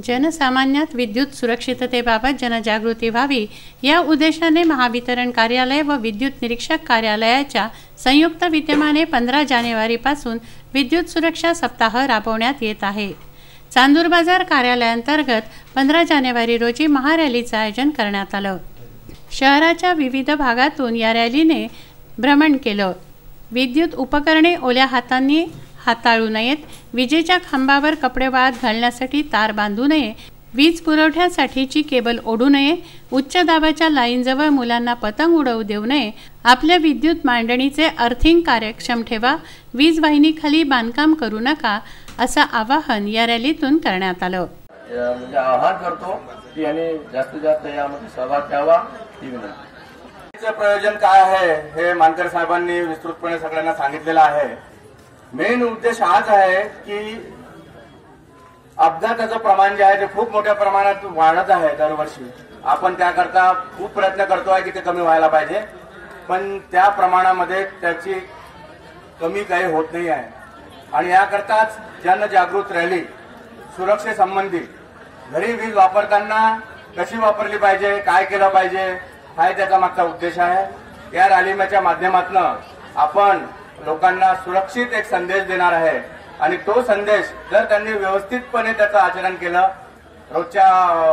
जनसामान्यात विद्युत सुरक्षिततेबाबत जनजागृती व्हावी या उद्देशाने महावितरण कार्यालय व विद्युत निरीक्षक कार्यालयाच्या संयुक्त विद्यमाने 15 जानेवारीपासून विद्युत सुरक्षा सप्ताह राबवण्यात येत आहे। चांदूर बाजार कार्यालयाअंतर्गत 15 जानेवारी रोजी महारॅलीचे आयोजन करण्यात आलं। शहराच्या विविध भागातून या रॅलीने भ्रमण केलं। विद्युत उपकरणे ओल्या हातांनी हाताळू नयेत, विजेच्या खांबावर कपडे वाळत घालण्यासाठी तार बांधू नये, वीज पुरवठ्यासाठीची केबल ओढू नये, उच्च दाबाच्या लाईनजवळ मुलांना पतंग उडवू देऊ नये, आपल्या विद्युत मांडणीचे अर्थिंग कार्यक्षम ठेवा, वीज वाहिनीखाली बांधकाम करू नका असं आवाहन या रॅलीतून करण्यात आलं। म्हणजे आवाहन करतो की यांनी जास्तीत जास्त यामध्ये सहभाग घ्यावा ही विनंती। प्रयोजन काय आहे हे मानकर साहेबांनी विस्तृतपणे सगळ्यांना सांगितलेलं आहे। मेन उद्देश हाच आहे की अपघाताचं प्रमाण जे आहे ते खूप मोठ्या प्रमाणात वाढत आहे दरवर्षी। आपण त्याकरता खूप प्रयत्न करतोय की ते कमी व्हायला पाहिजे, पण त्या प्रमाणामध्ये त्याची कमी काही होत नाही आहे। आणि याकरताच जनजागृत रॅली सुरक्षेसंबंधी घरी वीज वापरताना कशी वापरली पाहिजे, काय केलं पाहिजे हा त्याचा मागचा उद्देश आहे। या रॅलीच्या माध्यमातून आपण लोकांना सुरक्षित एक संदेश देणार आहे आणि तो संदेश जर त्यांनी व्यवस्थितपणे त्याचं आचरण केलं, रोजच्या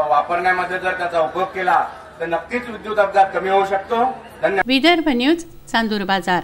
वापरण्यामध्ये जर त्याचा उपयोग केला तर नक्कीच विद्युत अपघात कमी होऊ शकतो। धन्यवाद। विदर्भ न्यूज, चांदूर बाजार।